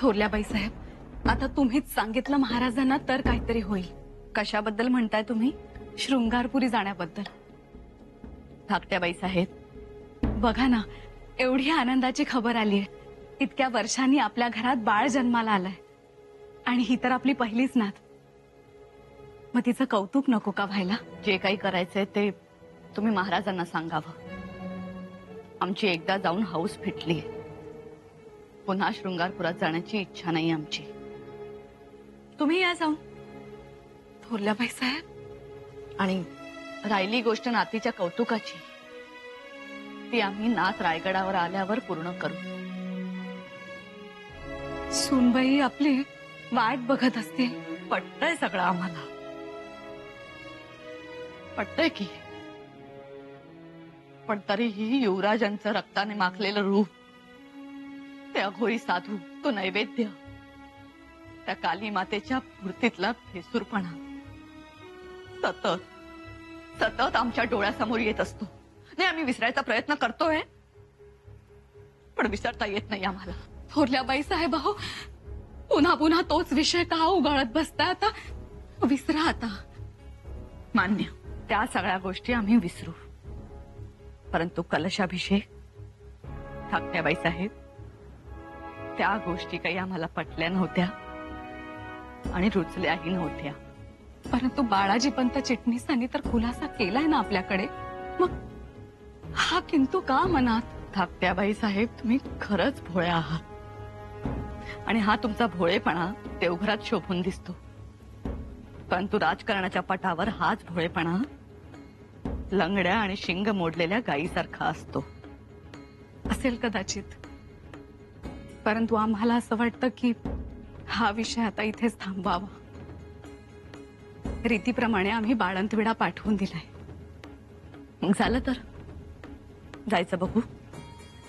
थोरल्याबाई साहेब, आता तुम्हीच सांगितलं महाराजांना तर काहीतरी होईल. कशाबद्दल म्हणताय तुम्ही? शृंगारपुरी जाण्याबद्दल. धाकट्याबाई साहेब, बघा ना, एवढी आनंदाची खबर आलीय. इतक्या वर्षांनी आपल्या घरात बाळ जन्माला आलंय आणि ही तर आपली पहिलीच नात. मग तिचं कौतुक नको का व्हायला? जे काही करायचंय ते तुम्ही महाराजांना सांगावं. आमची एकदा जाऊन हौस फिटलीय. पुन्हा शृंगारपुरात जाण्याची इच्छा नाही आमची. तुम्ही या जाऊन. थोरल्याबाई साहेब, आणि राहिली गोष्ट नातीच्या कौतुकाची, ती आम्ही नात रायगडावर आल्यावर पूर्ण करू. सुनबाई आपली वाट बघत असतील. पटतंय सगळं आम्हाला, पटतंय की. पण तरीही युवराजांचं रक्ताने माखलेलं रूप, ते अघोरी साधू, तो नैवेद्य, त्या काली मातेच्या मूर्तीतला भेसूरपणा सतत सतत आमच्या डोळ्यासमोर येत असतो. नाही, आम्ही विसरायचा प्रयत्न करतोय, पण विसरता येत नाही आम्हाला. थोरल्याबाई साहेब, अहो, पुन्हा पुन्हा तोच विषय का उगाळत बसता? आता विसरा. आता मान्य, त्या सगळ्या गोष्टी आम्ही विसरू, परंतु कलशाभिषेक, धाकट्याबाई साहेब, त्या गोष्टी काही आम्हाला पटल्या नव्हत्या आणि रुचल्याही नव्हत्या. परंतु बाळाजी पंत चिटणीसांनी तर खुलासा केलाय ना आपल्याकडे, मग हा किंतु का मनात? धाकट्याबाई साहेब, तुम्ही खरंच भोळ्या आहात आणि हा तुमचा भोळेपणा देवघरात शोभून दिसतो, परंतु राजकारणाच्या पटावर हाच भोळेपणा लंगड्या आणि शिंग मोडलेल्या गायीसारखा असतो. असेल कदाचित, परंतु आम्हाला असं वाटतं की हा विषय आता इथेच थांबवावा. रीतीप्रमाणे आम्ही बाळंतविडा पाठवून दिलाय. मग झालं तर जायचं बघू,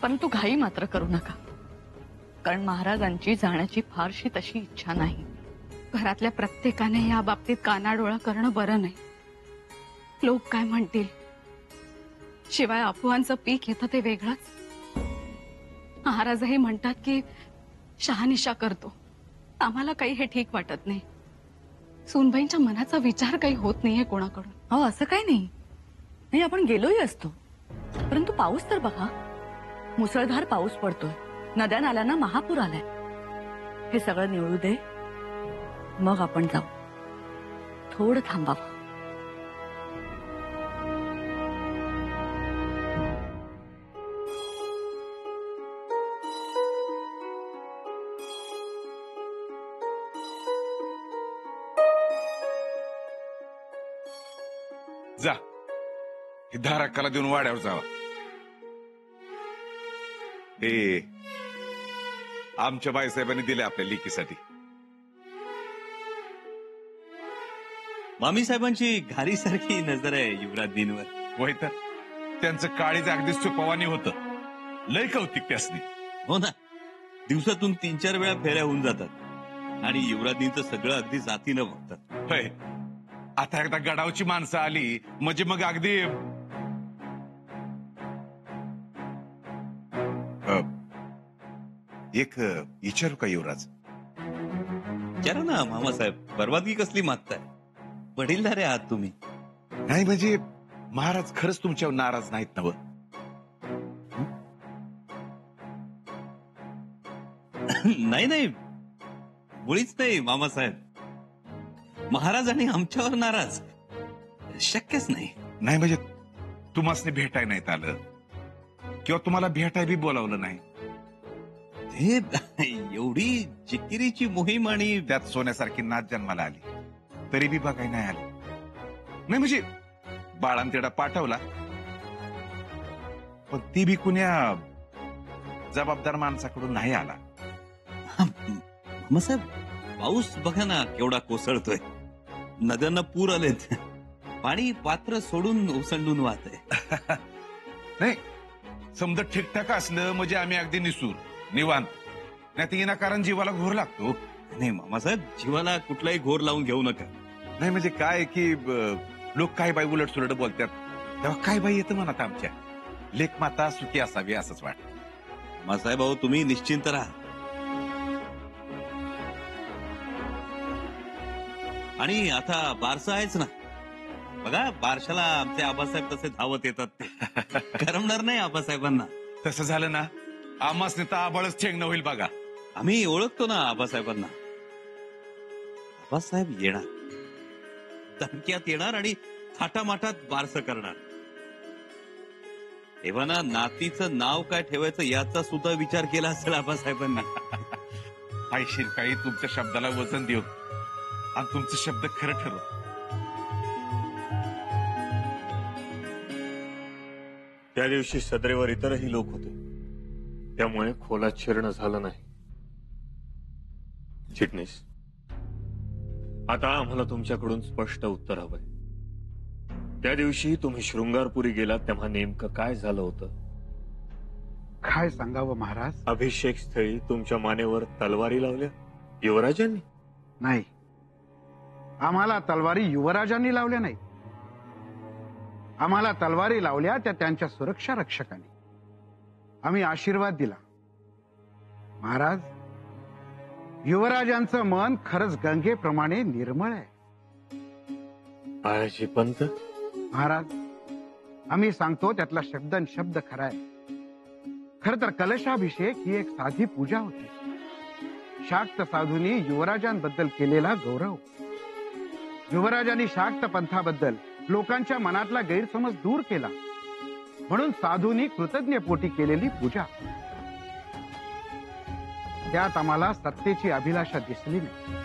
परंतु घाई मात्र करू नका, कारण महाराजांची जाण्याची फारशी तशी इच्छा नाही. घरातल्या प्रत्येकाने या बाबतीत कानाडोळा करणं बरं नाही. लोक काय म्हणतील, शिवाय अफवांचं पीक येतं ते वेगळंच. महाराजही म्हणतात की शहानिशा करतो. आम्हाला काही हे ठीक वाटत नाही. सूनबाईंच्या मनाचा विचार काही होत नाहीये कोणाकडून. हो, असं काही नाही. नाही, आपण गेलोही असतो, परंतु पाऊस तर बघा, मुसळधार पाऊस पडतोय, नद्या नाल्यांना महापूर आलाय. हे सगळं निवळू दे, मग आपण जाऊ. थोडं थांबावं. जा, हे धाराकाला देऊन वाड्यावर जावा. हे आमच्या बाईसाहेबांनी दिले आपल्या लेकीसाठी. मामी साहेबांची घारी सारखी नजर आहे युवराजजींवर. होय तर, त्यांचं काळीज अगदी सुपवानी होतं. लय कौतिक त्यासनी. हो ना, दिवसातून 3-4 वेळा फेऱ्या होऊन जातात आणि युवराजजींचं सगळं अगदी जातीनं बघतात. होय, आता एकदा गडावची माणसं आली म्हणजे मग अगदी एक विचारू का युवराज? विचारा ना मामासाहेब, परवानगी कसली मागताय? वडीलधारे आहात तुम्ही. नाही म्हणजे महाराज खरंच तुमच्यावर नाराज नाहीत नव? नाही नाही, मुळीच नाही मामासाहेब. महाराज आणि आमच्यावर नाराज शक्यच नाही. नाही म्हणजे तुम्हासनी भेटाय नाहीत आलं किंवा तुम्हाला भेटाय बी बोलावलं नाही. हे एवढी जिकिरीची मोहीम आणि त्यात सोन्यासारखी नात जन्माला आली तरी बी बघाय नाही आली. नाही म्हणजे बाळांतेडा पाठवला, पण ती बी कुण्या जबाबदार माणसाकडून नाही आला. मामासाहेब, पाऊस बघा ना केवढा कोसळतोय, नद्यांना पूर आलेत, पाणी पात्र सोडून ओसंडून वाहत आहे. नाही, समजा ठीकठाक असलं म्हणजे आम्ही अगदी निसूर निवांत, नाही तर विनाकारण जीवाला घोर लागतो. नाही मामासाहेब, जीवाला कुठलाही घोर लावून घेऊ नका. नाही म्हणजे काय की लोक काय बाई उलट सुलट बोलतात, तेव्हा काय बाई येतं म्हणत आमच्या लेक माता सुखी असावी असंच वाटत. मामासाहेब, अहो तुम्ही निश्चिंत राहा. आणि आता बारसं आहेच ना. बघा बारशाला आमचे आबासाहेब कसे धावत येतात ते. करमणार नाही आबासाहेबांना. तसं झालं ना आम्हासने तर आबाळच ठेंगणं होईल बघा. आम्ही ओळखतो ना आबासाहेबांना. आबासाहेब येणार, धमक्यात येणार आणि थाटामाटात बारसं करणार. तेव्हा ना नातीचं नाव काय ठेवायचं याचा सुद्धा विचार केला असेल आबासाहेबांनी. आयशीर काही तुमच्या शब्दाला वजन देऊ आणि तुमचे शब्द खरं ठरव. त्या दिवशी सदरेवर इतरही लोक होते, त्यामुळे खोलात शिरणं झालं नाही. चिटणीस, आता आम्हाला तुमच्याकडून स्पष्ट उत्तर हवंय. त्या दिवशी तुम्ही शृंगारपुरी गेलात तेव्हा नेमकं काय झालं होतं? काय सांगावं महाराज? अभिषेक स्थळी तुमच्या मानेवर तलवारी लावल्या युवराजांनी? नाही, आम्हाला तलवारी युवराजांनी लावल्या नाही. आम्हाला तलवारी लावल्या त्या त्यांच्या सुरक्षा रक्षकांनी. आम्ही आशीर्वाद दिला. महाराज, युवराजांचं मन खरंच गंगेप्रमाणे निर्मळ आहे. बाळाजी पंत, महाराज, आम्ही सांगतो त्यातला शब्दन शब्द खरा आहे. खर तर कलशाभिषेक ही एक साधी पूजा होती. शाक्त साधूंनी युवराजांबद्दल केलेला गौरव. युवराजांनी शाक्त पंथाबद्दल लोकांच्या मनातला गैरसमज दूर केला म्हणून साधूंनी कृतज्ञपोटी केलेली पूजा. त्यात आम्हाला सत्तेची अभिलाषा दिसली नाही.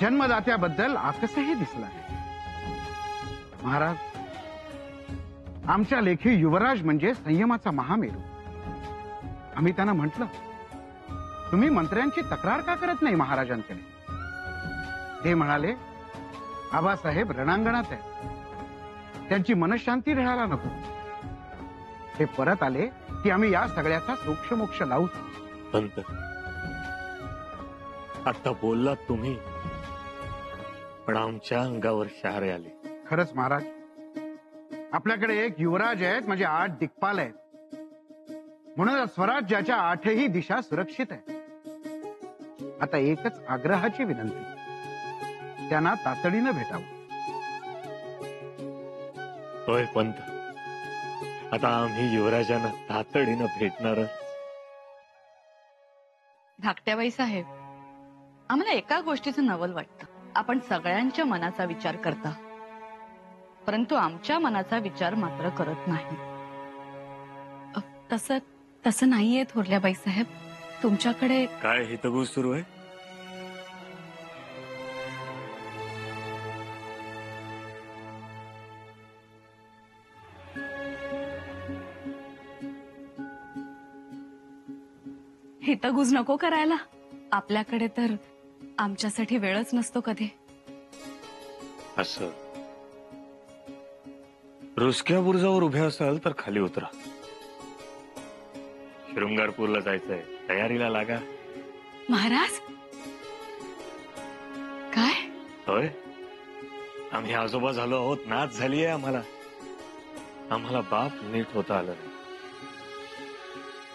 जन्मदात्याबद्दल आकसही दिसला नाही. महाराज, आमच्या लेखी युवराज म्हणजे संयमाचा महामेरू. आम्ही त्यांना म्हटलं, तुम्ही मंत्र्यांची तक्रार का करत नाही महाराजांकडे? ते म्हणाले, आबासाहेब रणांगणात आहे, त्यांची मनशांती ढळायला नको. ते परत आले की आम्ही या सगळ्याचा सोक्षमोक्ष लावू. पंत, आता बोललात तुम्ही, पण आमच्या अंगावर शहारे आले. खरंच महाराज, आपल्याकडे एक युवराज आहेत म्हणजे 8 दिक्पाल आहेत. म्हणून स्वराज्याच्या 8ही दिशा सुरक्षित आहे. आता एकच आग्रहाची विनंती, त्यांना तातडीनं भेटावं. होय पंत, आता आम्ही युवराजांना तातडीनं भेटणार. धाकट्याबाई साहेब, आम्हाला एका गोष्टीचं नवल वाटतं. आपण सगळ्यांच्या मनाचा विचार करता, परंतु आमच्या मनाचा विचार मात्र करत नाही. तसं नाहीये थोरल्याबाई साहेब. तुमच्याकडे काय हितगुज सुरू आहे? हितगुज नको करायला. आपल्याकडे तर आमच्यासाठी वेळच नसतो कधी. असं रुसक्या बुर्जावर उभे असाल तर खाली उतरा. शृंगारपूरला जायचंय, तयारीला लागा. महाराज, काय? होय, आम्ही आजोबा झालो आहोत, नाच झाली आहे आम्हाला. आम्हाला बाप नीट होता आलं नाही.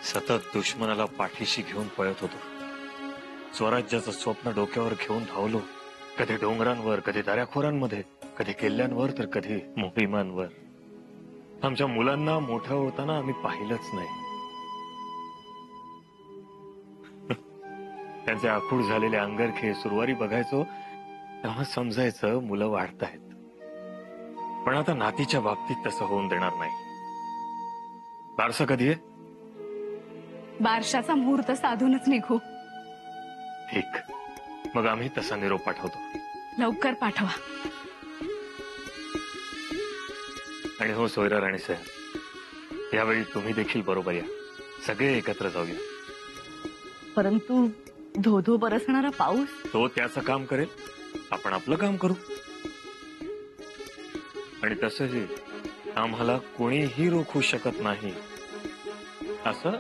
सतत दुश्मनाला पाठीशी घेऊन पळत होतो. स्वराज्याचं स्वप्न डोक्यावर घेऊन धावलो. कधी डोंगरांवर, कधी दऱ्याखोरांमध्ये, कधी किल्ल्यांवर, तर कधी मोहिमांवर. आमच्या मुलांना मोठं होताना आम्ही पाहिलंच नाही. त्यांचे आखूड झालेले अंगरखे सुरवारी बघायचो तेव्हा समजायचं मुलं वाढतायत. पण आता नातीच्या बाबतीत तसं होऊन देणार नाही. बारसं कधी आहे? बारशाचा मुहूर्त साधूनच निघू. ठीक, मग आम्ही तसा निरोप पाठवतो. लवकर पाठवा. आणि हो सोयरा राणी साहेब, यावेळी तुम्ही देखील बरोबर या. सगळे एकत्र जाऊया. परंतु धोधो बरसणारा पाऊस. तो त्याचं काम करेल, आपण आपलं काम करू. आणि तसंही आम्हाला कोणीही रोखू शकत नाही असं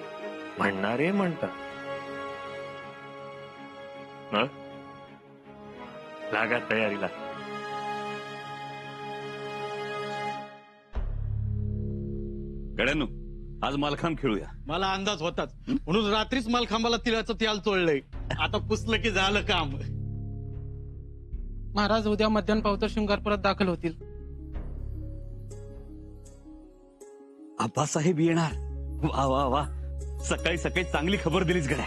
म्हणणारे म्हणतात. लागा तयारीला. गड्यांनो, आज मालखांब खेळूया. मला अंदाज होताच, म्हणून रात्रीच मालखांबाला तिळाचं त्याल चोळलंय. आता पुसलं की झालं काम. महाराज उद्या मध्यान पावतर शृंगारपुरात दाखल होतील. आबासाहेब येणार. वा वा वा, सकाळी सकाळी चांगली खबर दिलीच गड्या.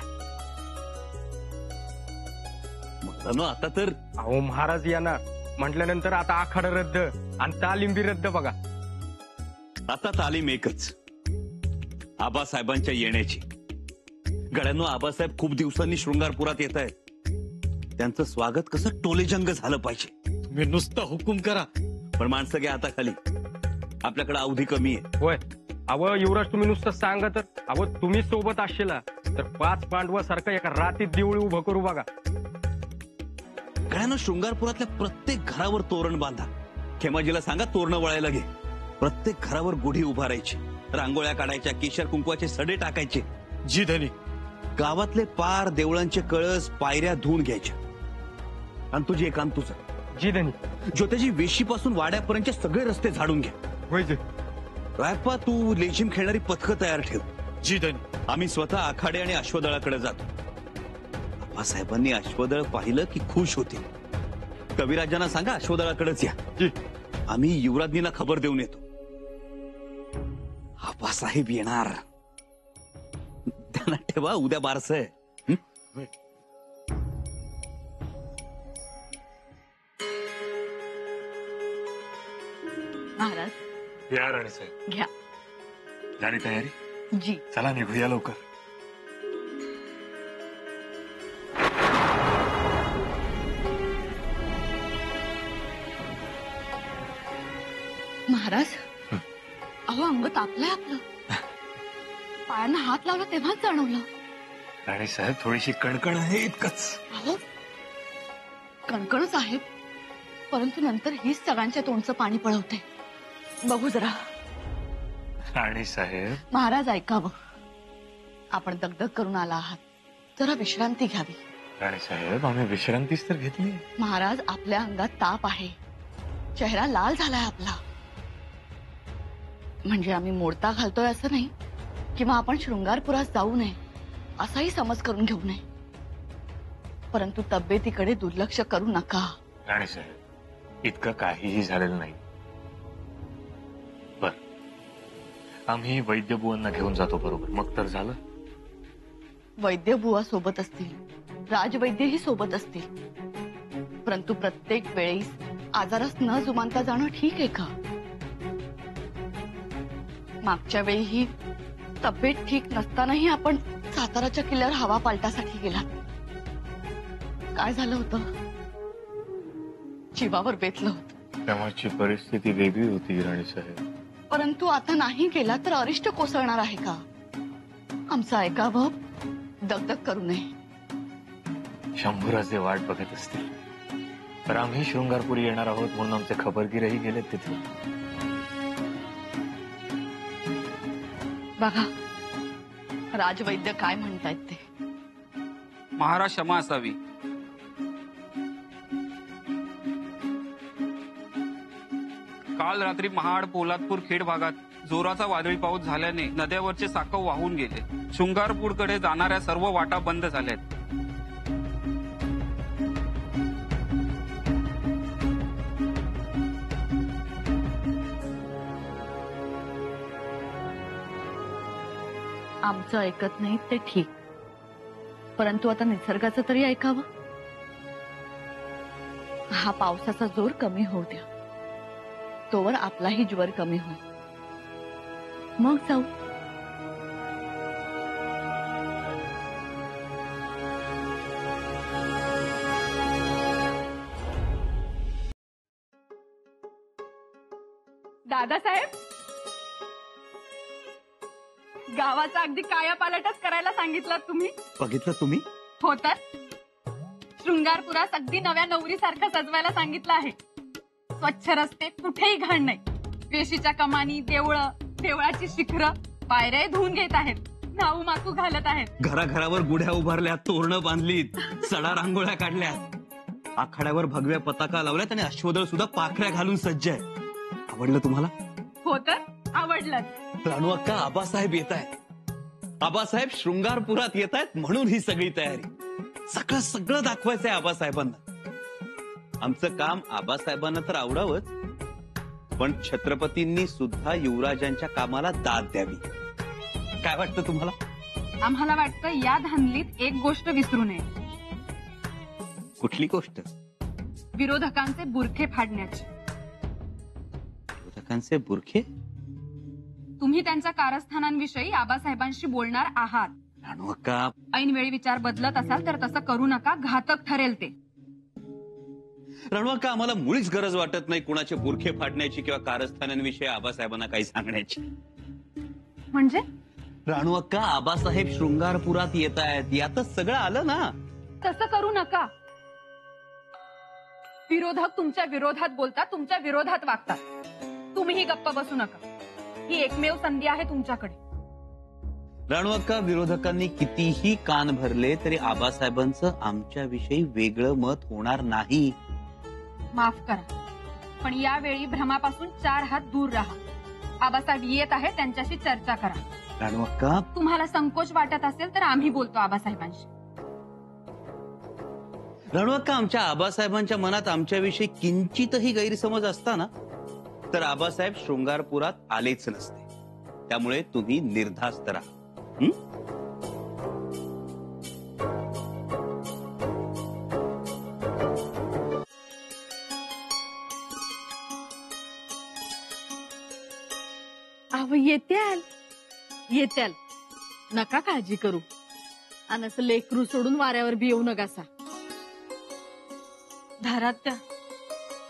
म्हणलं आता तर अहो महाराज येणार म्हटल्यानंतर आता आखाडा रद्द आणि तालीम बी रद्द बघा. आता तालीम एकच, आबासाहेबांच्या येण्याची. गड्यांनो, आबासाहेब खूप दिवसांनी शृंगारपुरात येत आहेत. त्यांचं स्वागत कसं टोलेजंग झालं पाहिजे. तुम्ही नुसतं हुकूम करा. पण माणसं घ्या आता खाली, आपल्याकडे अवधी कमी आहे. होय अहो युवराज, तुम्ही नुसतं सांगा तर. अहो तुम्ही सोबत असशीला तर 5 पांडवासारखं एका रातीत देवळी उभं करू बघा. गड्यांनो, शृंगारपुरातल्या प्रत्येक घरावर तोरण बांधा. खेमाजीला सांगा तोरणं वळायला घे. प्रत्येक घरावर गुढी उभारायची, रांगोळ्या काढायच्या, केशर कुंकवाचे सडे टाकायचे. जी धनी. गावातले पार, देवळांचे कळस, पायऱ्या धुवून घ्यायच्या. आणि तुझी एक आणि तुझं जी धनी. ज्योत्याची वेशीपासून वाड्यापर्यंतचे सगळे रस्ते झाडून घ्या. होय जी. रायप्पा, तू लेझिम खेळणारी पथकं तयार ठेव. जी धनी. आम्ही स्वतः आखाडे आणि अश्वदळाकडे जातो. आबासाहेबांनी अश्वदळ पाहिलं की खुश होतील. कविराजांना सांगा अश्वदळाकडेच या. जी. आम्ही युवराज्ञींना खबर देऊन येतो. आबासाहेब येणार. त्यांना ठेवा, उद्या बारस आहे. महाराज या राणी साहेब. घ्या. झाली तयारी? जी. चला निघूया लवकर. महाराज, अहो अंग तापलंय आपलं. पायांना हात लावला तेव्हाच जाणवलं. राणी साहेब थोडीशी कणकण आहे, इतकंच. अहो कणकणच आहे, परंतु नंतर हीच सगळ्यांच्या तोंडचं पाणी पळवते. बघू जरा. राणी साहेब. महाराज ऐकावं, आपण दगदग करून आला आहात, जरा विश्रांती घ्यावी. राणी साहेब आम्ही विश्रांतीच तर घेतली. महाराज, आपल्या अंगात ताप आहे, चेहरा लाल झालाय आपला. म्हणजे आम्ही मोडता घालतोय असं नाही, किंवा आपण शृंगारपुरात जाऊ नये असाही समज करून घेऊ नये, परंतु तब्येतीकडे दुर्लक्ष करू नका. राणी साहेब इतकं काहीही झालेलं नाही. बर, आम्ही वैद्यबुवांना घेऊन जातो बरोबर, मग तर झालं. वैद्य बुवा सोबत असतील, राजवैद्यही सोबत असतील, परंतु प्रत्येक वेळी आजारास न जुमानता जाणं ठीक आहे का? मागच्या वेळीही तब्येत ठीक नसतानाही आपण साताराच्या किल्ल्यावर हवा पालटासाठी गेलात. काय झालं होतं? जीवावर बेतलं होतं. तेव्हाची परिस्थिती वेगळी होती राणी साहेब. परंतु आता नाही गेला तर अरिष्ट कोसळणार आहे का? आमचं ऐकावं, दगदग करू नये. शंभूराजे वाट बघत असतील तर आम्ही शृंगारपुरी येणार आहोत म्हणून आमचे खबरगीरही गेलेत तिथे. बघा राजवैद्य काय म्हणतायत ते. महाराज क्षमा असावी. काल रात्री महाड, पोलादपूर, खेड भागात जोराचा वादळी पाऊस झाल्याने नद्यावरचे साकव वाहून गेले. शृंगारपूरकडे जाणाऱ्या सर्व वाटा बंद झाल्यात. आमचं ऐकत नाही ते ठीक, परंतु आता निसर्गाचं तरी ऐकावं. हा पावसाचा जोर कमी होऊ द्या, तोवर आपलाही ज्वर कमी हो, मग जाऊ. दादासाहेब, गावाचा अगदी कायापालटच करायला सांगितलं तुम्ही. बघितलं तुम्ही? हो तर, शृंगारपुरास अगदी नव्या नवरीसारखं सजवायला सांगितलं आहे. स्वच्छ रस्ते, कुठेही घाण नाही. वेशीच्या कमानी, देवळाची शिखरं, पायऱ्या धुवून घेत आहेत, नाऊ माकू घालत आहेत. घराघरावर गुढ्या उभारल्या, तोरणं बांधलीत, सडा रांगोळ्या काढल्या, आखाड्यावर भगव्या पताका लावल्यात आणि अश्वदळ सुद्धा पाखऱ्या घालून सज्ज आहे. आवडलं तुम्हाला? हो तर, आवडलं. रानू अक्का, आबासाहेब येत आहेत. आबासाहेब शृंगारपुरात येत आहेत म्हणून ही सगळी तयारी. सगळं दाखवायचंय आबासाहेबांना. आमचं काम आबासाहेबांना तर आवडावंच, पण छत्रपतींनी सुद्धा युवराजांच्या कामाला दाद द्यावी. काय वाटतं तुम्हाला? आम्हाला वाटतं या धांदलीत एक गोष्ट विसरू नये. कुठली गोष्ट? विरोधकांचे बुरखे फाडण्याची. विरोधकांचे बुरखे? तुम्ही त्यांच्या कारस्थानांविषयी आबासाहेबांशी बोलणार आहात. राणूअक्का, ऐनवेळी विचार बदलत असाल तर तसं करू नका, घातक ठरेल ते. राणूअक्का, आम्हाला मुळीच गरज वाटत नाही कुणाचे बुरखे फाडण्याची किंवा कारस्थानांविषयी आबासाहेबांना काही सांगण्याची. म्हणजे राणूअक्का, आबासाहेब शृंगारपुरात येत आहेत, यातच सगळं आलं ना. तसं करू नका. विरोधक तुमच्या विरोधात बोलतात, तुमच्या विरोधात वागतात. तुम्हीही गप्प बसू नका. ही एकमेव संधी आहे तुमच्याकडे. राणूअक्का, विरोधकांनी कितीही कान भरले तरी आबासाहेबांचं आमच्याविषयी वेगळं मत होणार नाही. माफ करा, पण यावेळी भ्रमापासून 4 हात दूर राहा. आबासाहेब येत आहे, त्यांच्याशी चर्चा करा. राणूअक्का, तुम्हाला संकोच वाटत असेल तर आम्ही बोलतो आबासाहेबांशी. राणूअक्का, आमच्या आबासाहेबांच्या मनात आमच्याविषयी किंचितही गैरसमज असताना तर आबासाहेब शृंगारपुरात आलेच नसते. त्यामुळे तुम्ही निर्धास्त राहा. अहो येत्याल येत्याल, नका काळजी करू. आणि असं लेकरू सोडून वाऱ्यावर बी येऊ नकासा. धारात त्या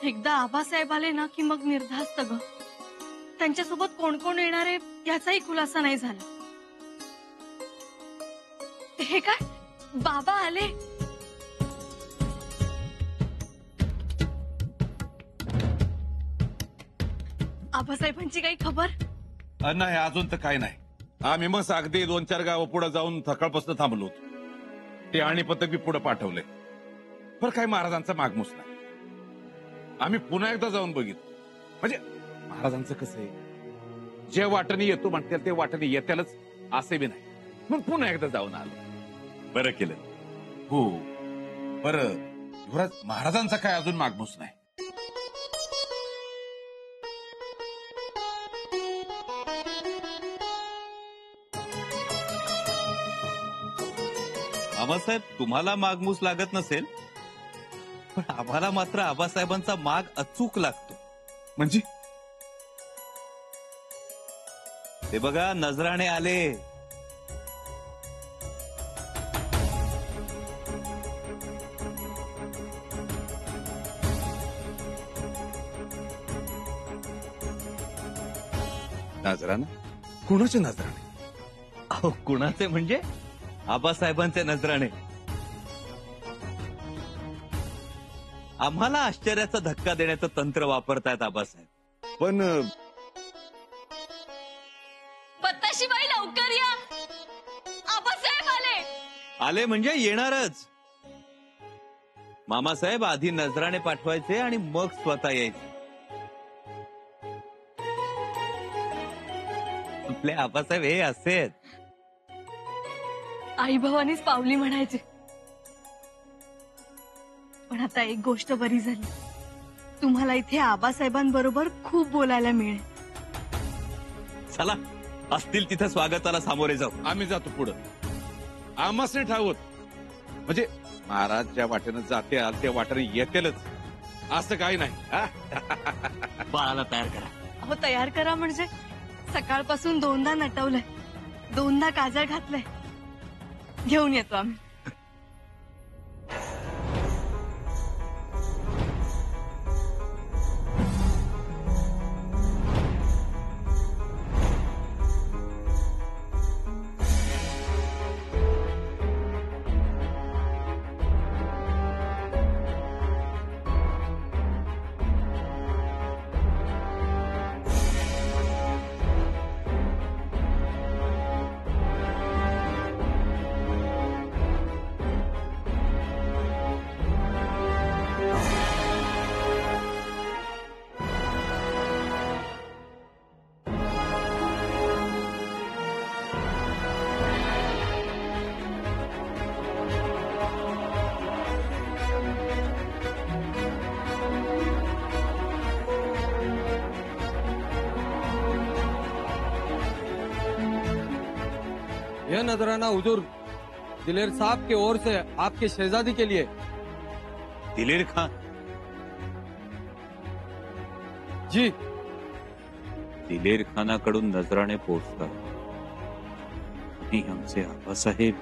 एकदा आबासाहेब आले ना की मग निर्धास्त ग. त्यांच्यासोबत कोण कोण येणार आहे याचाही खुलासा नाही झाला. हे काय, बाबा आले? आबासाहेबांची काही खबर? नाही, अजून तर काय नाही. आम्ही मग अगदी 2-4 गावं पुढे जाऊन सकाळपासून थांबलो होतो. ते आणि पथक बी पुढे पाठवले, पण काही महाराजांचा मागमूस नाही. आम्ही पुन्हा एकदा जाऊन बघितलं. म्हणजे महाराजांचं कसं आहे, जे वाटणी येतो म्हणतील ते वाटणी येत्यालच असे बी नाही. मग पुन्हा एकदा जाऊन आलो. बरं केलं. हो, बरं युवराज, महाराजांचा काय अजून मागमूस नाही. आबासाहेब, तुम्हाला मागमूस लागत नसेल, पण आम्हाला मात्र आबासाहेबांचा माग अचूक लागतो. म्हणजे ते बघा, नजराणे आले. नजराने? कुणाचे नजराने? अहो, कुणाचे म्हणजे आबासाहेबांचे नजराणे. आम्हाला आश्चर्याचा धक्का देण्याचं तंत्र वापरतायत आबासाहेब. पण पत्ताशीबाई, लवकर या, आबासाहेब आले. आले म्हणजे येणारच. मामासाहेब आधी नजराणे पाठवायचे आणि मग स्वतः यायचे. आपले आबासाहेब हे असे आहेत. आई भवानीच पावली म्हणायचे. पण आता एक गोष्ट बरी झाली, तुम्हाला इथे आबासाहेबांबरोबर खूप बोलायला मिळेल. चला, असतील तिथे स्वागताला सामोरे जाऊ. आम्ही जातो पुढं. आम्हाच नाही ठावत, म्हणजे महाराज ज्या वाटेनं जाते त्या वाटेने येतेलच असं काही नाही. बाळाला तयार करा. अहो, तयार करा म्हणजे सकाळपासून 2दा नटवलंय, 2दा काजळ घातलंय. घेऊन येतो आम्ही. यह नजराना हुजूर दिलेर साहब की ओर से आपके शहजादी के लिए। दिलेर खान? जी। दिलेर खानाकडून नजराणे पोहोचतात आणि आमचे आबासाहेब